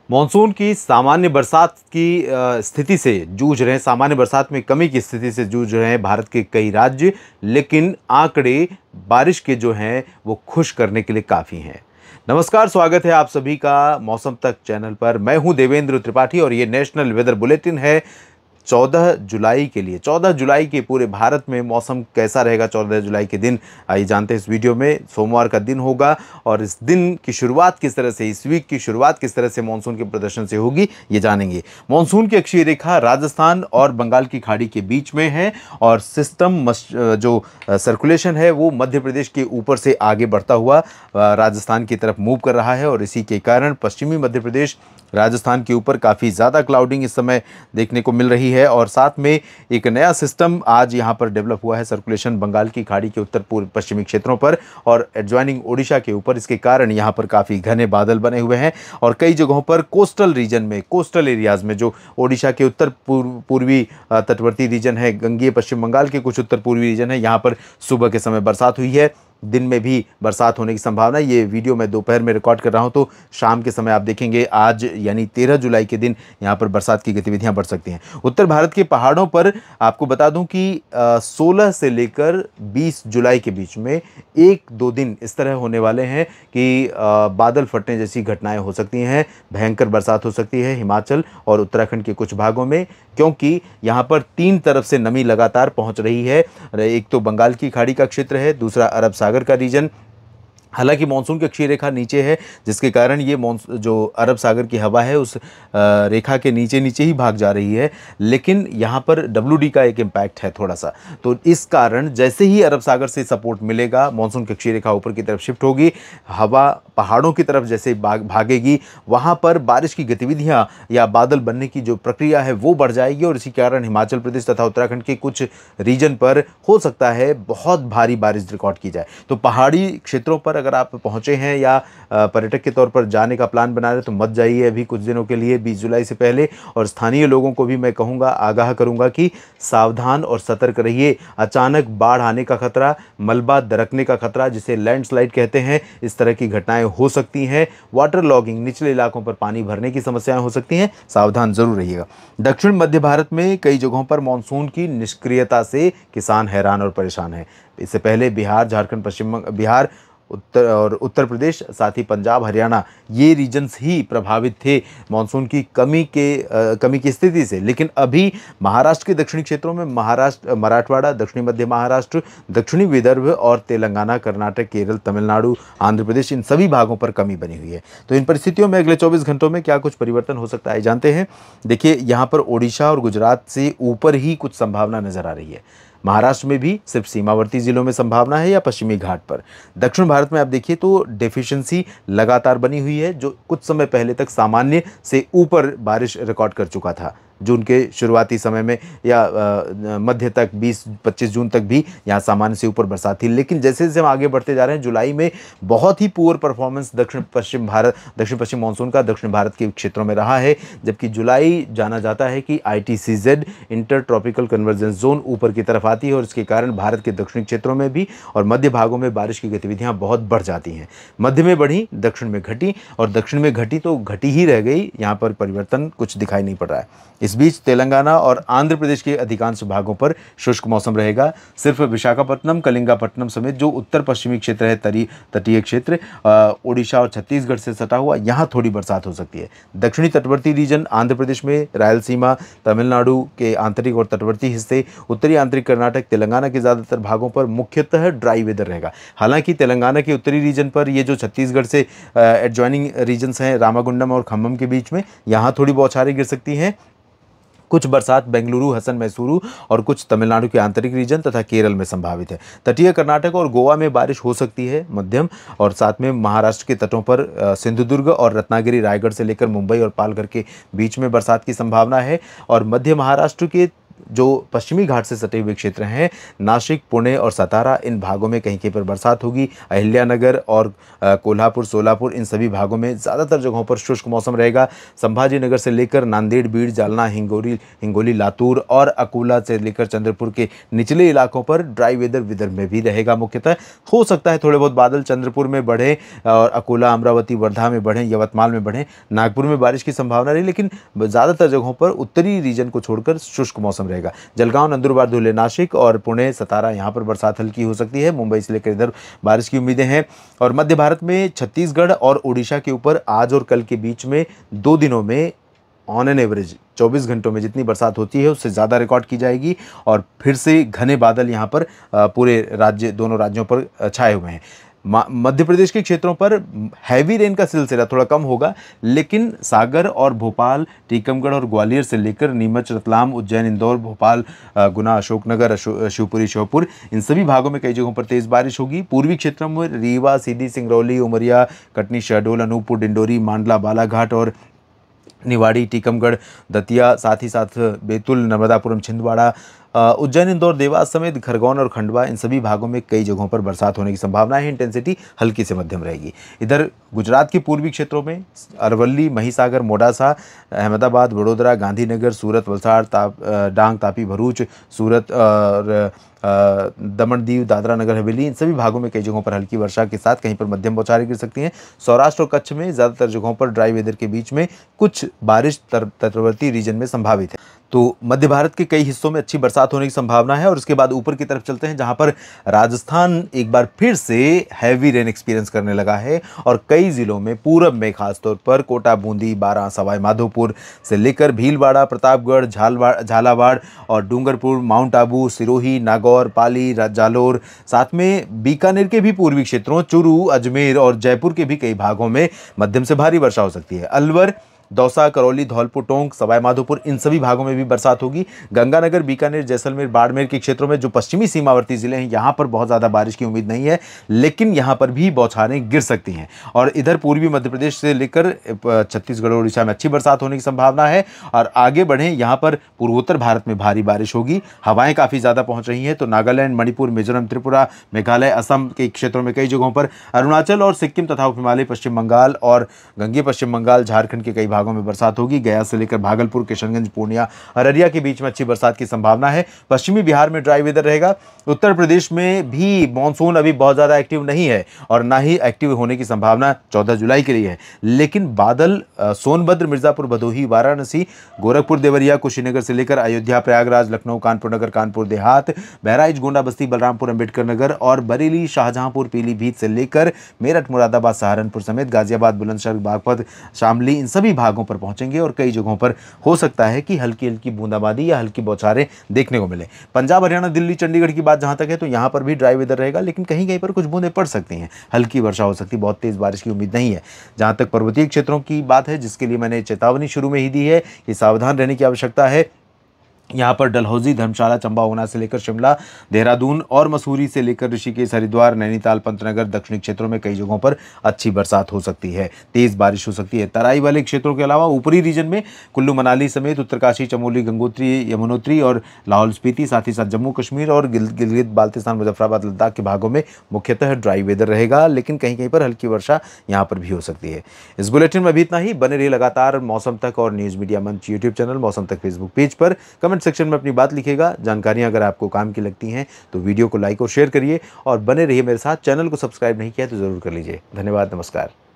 Monsoon की सामान्य बरसात की स्थिति से जूझ रहे हैं, सामान्य बरसात में कमी की स्थिति से जूझ रहे हैं भारत के कई राज्य। लेकिन आंकड़े बारिश के जो हैं वो खुश करने के लिए काफ़ी हैं। नमस्कार, स्वागत है आप सभी का मौसम तक चैनल पर। मैं हूं देवेंद्र त्रिपाठी और ये नेशनल वेदर बुलेटिन है 14 जुलाई के लिए। 14 जुलाई के पूरे भारत में मौसम कैसा रहेगा 14 जुलाई के दिन, आइए जानते हैं इस वीडियो में। सोमवार का दिन होगा और इस दिन की शुरुआत किस तरह से, इस वीक की शुरुआत किस तरह से मानसून के प्रदर्शन से होगी, ये जानेंगे। मानसून की अक्षीय रेखा राजस्थान और बंगाल की खाड़ी के बीच में है और सिस्टम जो सर्कुलेशन है वो मध्य प्रदेश के ऊपर से आगे बढ़ता हुआ राजस्थान की तरफ मूव कर रहा है और इसी के कारण पश्चिमी मध्य प्रदेश, राजस्थान के ऊपर काफ़ी ज़्यादा क्लाउडिंग इस समय देखने को मिल रही है। और साथ में एक नया सिस्टम आज यहाँ पर डेवलप हुआ है, सर्कुलेशन बंगाल की खाड़ी के उत्तर पूर्व पश्चिमी क्षेत्रों पर और एडजॉइनिंग ओडिशा के ऊपर। इसके कारण यहाँ पर काफ़ी घने बादल बने हुए हैं और कई जगहों पर कोस्टल रीजन में, कोस्टल एरियाज़ में, जो ओडिशा के उत्तर पूर्वी तटवर्ती रीजन है, गंगीय पश्चिम बंगाल के कुछ उत्तर पूर्वी रीजन है, यहाँ पर सुबह के समय बरसात हुई है। दिन में भी बरसात होने की संभावना। ये वीडियो मैं दोपहर में रिकॉर्ड कर रहा हूं तो शाम के समय आप देखेंगे आज यानी 13 जुलाई के दिन यहां पर बरसात की गतिविधियां बढ़ सकती हैं। उत्तर भारत के पहाड़ों पर आपको बता दूं कि 16 से लेकर 20 जुलाई के बीच में 1-2 दिन इस तरह होने वाले हैं कि बादल फटने जैसी घटनाएं हो सकती हैं, भयंकर बरसात हो सकती है हिमाचल और उत्तराखंड के कुछ भागों में, क्योंकि यहाँ पर 3 तरफ से नमी लगातार पहुँच रही है। एक तो बंगाल की खाड़ी का क्षेत्र है, दूसरा अरब सागर का रीजन। हालांकि मानसून की अक्षीय रेखा नीचे है जिसके कारण ये जो अरब सागर की हवा है उस रेखा के नीचे नीचे ही भाग जा रही है, लेकिन यहाँ पर WD का एक इम्पैक्ट है थोड़ा सा। तो इस कारण जैसे ही अरब सागर से सपोर्ट मिलेगा, मानसून की अक्षीय रेखा ऊपर की तरफ शिफ्ट होगी, हवा पहाड़ों की तरफ जैसे भागेगी, वहाँ पर बारिश की गतिविधियाँ या बादल बनने की जो प्रक्रिया है वो बढ़ जाएगी और इसी कारण हिमाचल प्रदेश तथा उत्तराखंड के कुछ रीजन पर हो सकता है बहुत भारी बारिश रिकॉर्ड की जाए। तो पहाड़ी क्षेत्रों पर अगर आप पहुंचे हैं या पर्यटक के तौर पर जाने का प्लान बना रहे तो मत जाइए अभी कुछ दिनों के लिए 20 जुलाई से पहले। और स्थानीय लोगों को भी मैं कहूँगा, आगाह करूँगा कि सावधान और सतर्क रहिए। अचानक बाढ़ आने का खतरा, मलबा दरकने का खतरा जिसे लैंडस्लाइड कहते हैं, इस तरह की घटनाएं हो सकती हैं। वाटर लॉगिंग, निचले इलाकों पर पानी भरने की समस्याएं हो सकती हैं, सावधान जरूर रहिएगा। दक्षिण मध्य भारत में कई जगहों पर मानसून की निष्क्रियता से किसान हैरान और परेशान हैं। इससे पहले बिहार, झारखंड, बिहार, उत्तर प्रदेश, साथ ही पंजाब, हरियाणा, ये रीजन्स ही प्रभावित थे मानसून की कमी की स्थिति से। लेकिन अभी महाराष्ट्र के दक्षिणी क्षेत्रों में, महाराष्ट्र, मराठवाड़ा, दक्षिणी मध्य महाराष्ट्र, दक्षिणी विदर्भ और तेलंगाना, कर्नाटक, केरल, तमिलनाडु, आंध्र प्रदेश, इन सभी भागों पर कमी बनी हुई है। तो इन परिस्थितियों में अगले 24 घंटों में क्या कुछ परिवर्तन हो सकता है जानते हैं। देखिए, यहाँ पर ओडिशा और गुजरात से ऊपर ही कुछ संभावना नजर आ रही है। महाराष्ट्र में भी सिर्फ सीमावर्ती जिलों में संभावना है या पश्चिमी घाट पर। दक्षिण भारत में आप देखिए तो डेफिशिएंसी लगातार बनी हुई है, जो कुछ समय पहले तक सामान्य से ऊपर बारिश रिकॉर्ड कर चुका था। जून के शुरुआती समय में या मध्य तक 20-25 जून तक भी यहाँ सामान्य से ऊपर बरसात थी। लेकिन जैसे जैसे हम आगे बढ़ते जा रहे हैं, जुलाई में बहुत ही पुअर परफॉर्मेंस दक्षिण पश्चिम मानसून का दक्षिण भारत के क्षेत्रों में रहा है। जबकि जुलाई जाना जाता है कि ITCZ, inter tropical convergence zone, ऊपर की तरफ आती है और इसके कारण भारत के दक्षिणी क्षेत्रों में भी और मध्य भागों में बारिश की गतिविधियाँ बहुत बढ़ जाती हैं। मध्य में बढ़ी, दक्षिण में घटी और दक्षिण में घटी तो घटी ही रह गई, यहाँ पर परिवर्तन कुछ दिखाई नहीं पड़ रहा है। इस बीच तेलंगाना और आंध्र प्रदेश के अधिकांश भागों पर शुष्क मौसम रहेगा। सिर्फ विशाखापट्टनम, कलिंगापट्टनम समेत जो उत्तर पश्चिमी क्षेत्र है, तटीय क्षेत्र, ओडिशा और छत्तीसगढ़ से सटा हुआ, यहाँ थोड़ी बरसात हो सकती है। दक्षिणी तटवर्ती रीजन आंध्र प्रदेश में, रायलसीमा, तमिलनाडु के आंतरिक और तटवर्ती हिस्से, उत्तरी आंतरिक कर्नाटक, तेलंगाना के ज़्यादातर भागों पर मुख्यतः ड्राई वेदर रहेगा। हालांकि तेलंगाना के उत्तरी रीजन पर, ये जो छत्तीसगढ़ से एडजॉइनिंग रीजन्स हैं, रामागुंडम और खम्मम के बीच में, यहाँ थोड़ी बौछारें गिर सकती हैं। कुछ बरसात बेंगलुरु, हसन, मैसूरू और कुछ तमिलनाडु के आंतरिक रीजन तथा केरल में संभावित है। तटीय कर्नाटक और गोवा में बारिश हो सकती है मध्यम, और साथ में महाराष्ट्र के तटों पर सिंधुदुर्ग और रत्नागिरी, रायगढ़ से लेकर मुंबई और पालघर के बीच में बरसात की संभावना है। और मध्य महाराष्ट्र के जो पश्चिमी घाट से सटे हुए क्षेत्र हैं, नासिक, पुणे और सतारा, इन भागों में कहीं कहीं पर बरसात होगी। अहिल्यानगर और कोल्हापुर, सोलापुर, इन सभी भागों में ज़्यादातर जगहों पर शुष्क मौसम रहेगा। संभाजीनगर से लेकर नांदेड़, बीड़, जालना, हिंगोली, लातूर और अकोला से लेकर चंद्रपुर के निचले इलाकों पर ड्राई वेदर विदर्भ में भी रहेगा। मुख्यतः हो सकता है थोड़े बहुत बादल चंद्रपुर में बढ़े और अकोला, अमरावती, वर्धा में बढ़े, यवतमाल में बढ़े, नागपुर में बारिश की संभावना रही, लेकिन ज़्यादातर जगहों पर उत्तरी रीजन को छोड़कर शुष्क मौसम रहेगा। जलगांव, नंदुरबार, धुले, नासिक और पुणे, सतारा, यहाँ पर बरसात हल्की हो सकती है। मुंबई से लेकर इधर बारिश की उम्मीदें हैं। और मध्य भारत में छत्तीसगढ़ और उड़ीसा के ऊपर आज और कल के बीच में 2 दिनों में ऑन एन एवरेज 24 घंटों में जितनी बरसात होती है उससे ज़्यादा रिकॉर्ड की जाएगी। और फिर से घने बादल यहाँ पर पूरे दोनों राज्यों पर छाए हुए हैं। मध्य प्रदेश के क्षेत्रों पर हैवी रेन का सिलसिला थोड़ा कम होगा, लेकिन सागर और भोपाल, टीकमगढ़ और ग्वालियर से लेकर नीमच, रतलाम, उज्जैन, इंदौर, भोपाल, गुना, अशोकनगर, शिवपुरी, श्योपुर, इन सभी भागों में कई जगहों पर तेज़ बारिश होगी। पूर्वी क्षेत्रों में रीवा, सीधी, सिंगरौली, उमरिया, कटनी, शहडोल, अनूपपुर, डिंडोरी, मांडला, बालाघाट और निवाड़ी, टीकमगढ़, दतिया, साथ ही साथ बैतूल, नर्मदापुरम, छिंदवाड़ा, उज्जैन, इंदौर, देवास समेत खरगोन और खंडवा, इन सभी भागों में कई जगहों पर बरसात होने की संभावना है। इंटेंसिटी हल्की से मध्यम रहेगी। इधर गुजरात के पूर्वी क्षेत्रों में अरवली, महिसागर, मोडासा, अहमदाबाद, वडोदरा, गांधीनगर, सूरत, वलसाड़, डांग, तापी, भरूच, सूरत और दमन, दीव, दादरा नगर हवेली, इन सभी भागों में कई जगहों पर हल्की वर्षा के साथ कहीं पर मध्यम बौछारें गिर सकती हैं। सौराष्ट्र और कच्छ में ज़्यादातर जगहों पर ड्राई वेदर के बीच में कुछ बारिश तटवर्ती रीजन में संभावित है। तो मध्य भारत के कई हिस्सों में अच्छी बरसात होने की संभावना है। और उसके बाद ऊपर की तरफ चलते हैं, जहां पर राजस्थान एक बार फिर से हैवी रेन एक्सपीरियंस करने लगा है और कई जिलों में पूरब में खासतौर पर कोटा, बूंदी, बारां, सवाई माधोपुर से लेकर भीलवाड़ा, प्रतापगढ़, झालावाड़ और डूंगरपुर, माउंट आबू, सिरोही, नागौर, पाली, जालोर, साथ में बीकानेर के भी पूर्वी क्षेत्रों, चूरू, अजमेर और जयपुर के भी कई भागों में मध्यम से भारी वर्षा हो सकती है। अलवर, दौसा, करौली, धौलपुर, टोंक, सवाई माधोपुर, इन सभी भागों में भी बरसात होगी। गंगानगर, बीकानेर, जैसलमेर, बाड़मेर के क्षेत्रों में जो पश्चिमी सीमावर्ती जिले हैं, यहाँ पर बहुत ज़्यादा बारिश की उम्मीद नहीं है, लेकिन यहाँ पर भी बौछारें गिर सकती हैं। और इधर पूर्वी मध्य प्रदेश से लेकर छत्तीसगढ़ और उड़ीसा में अच्छी बरसात होने की संभावना है। और आगे बढ़ें, यहाँ पर पूर्वोत्तर भारत में भारी बारिश होगी। हवाएं काफ़ी ज़्यादा पहुँच रही हैं, तो नागालैंड, मणिपुर, मिजोरम, त्रिपुरा, मेघालय, असम के क्षेत्रों में कई जगहों पर, अरुणाचल और सिक्किम तथा उप हिमालय, पश्चिम बंगाल और गंगे पश्चिम बंगाल, झारखंड के कई भागों में बरसात होगी। गया से लेकर भागलपुर, किशनगंज, पूर्णिया, अररिया के बीच में अच्छी बरसात की संभावना है। पश्चिमी बिहार में ड्राई वेदर रहेगा। उत्तर प्रदेश में भी मॉनसून अभी बहुत ज़्यादा एक्टिव नहीं है और ना ही एक्टिव होने की संभावना 14 जुलाई के लिए है, लेकिन बादल सोनभद्र, मिर्जापुर, भदोही, वाराणसी, गोरखपुर, देवरिया, कुशीनगर से लेकर अयोध्या, प्रयागराज, लखनऊ, कानपुर नगर, कानपुर देहात, बहराइच, गोंडा, बस्ती, बलरामपुर, अंबेडकर नगर और बरेली, शाहजहांपुर, पीलीभीत से लेकर मेरठ, मुरादाबाद, सहारनपुर समेत गाजियाबाद, बुलंदशहर, बागपत, शामली, इन सभी भागों पर पहुंचेंगे और कई जगहों पर हो सकता है कि हल्की हल्की बूंदाबांदी या हल्की बौछारें देखने को मिले। पंजाब, हरियाणा, दिल्ली, चंडीगढ़ की बात जहां तक है तो यहां पर भी ड्राई वेदर रहेगा, लेकिन कहीं कहीं पर कुछ बूंदें पड़ सकती हैं, हल्की वर्षा हो सकती है, बहुत तेज बारिश की उम्मीद नहीं है। जहां तक पर्वतीय क्षेत्रों की बात है, जिसके लिए मैंने चेतावनी शुरू में ही दी है कि सावधान रहने की आवश्यकता है। यहाँ पर डलहौजी, धर्मशाला, चंबा, ऊना से लेकर शिमला, देहरादून और मसूरी से लेकर ऋषिकेश, हरिद्वार, नैनीताल, पंतनगर, दक्षिणी क्षेत्रों में कई जगहों पर अच्छी बरसात हो सकती है, तेज़ बारिश हो सकती है। तराई वाले क्षेत्रों के अलावा ऊपरी रीजन में कुल्लू मनाली समेत उत्तरकाशी, चमोली, गंगोत्री, यमुनोत्री और लाहौल स्पीति, साथ ही साथ जम्मू कश्मीर और गिलगित बाल्तिस्तान, मुजफ्फराबाद, लद्दाख के भागों में मुख्यतः ड्राई वेदर रहेगा, लेकिन कहीं कहीं पर हल्की वर्षा यहाँ पर भी हो सकती है। इस बुलेटिन में अभी इतना ही। बने रहिए लगातार मौसम तक और न्यूज़ मीडिया मंच यूट्यूब चैनल, मौसम तक फेसबुक पेज पर। कमेंट सेक्शन में अपनी बात लिखिएगा। जानकारियां अगर आपको काम की लगती हैं तो वीडियो को लाइक और शेयर करिए और बने रहिए मेरे साथ। चैनल को सब्सक्राइब नहीं किया तो जरूर कर लीजिए। धन्यवाद, नमस्कार।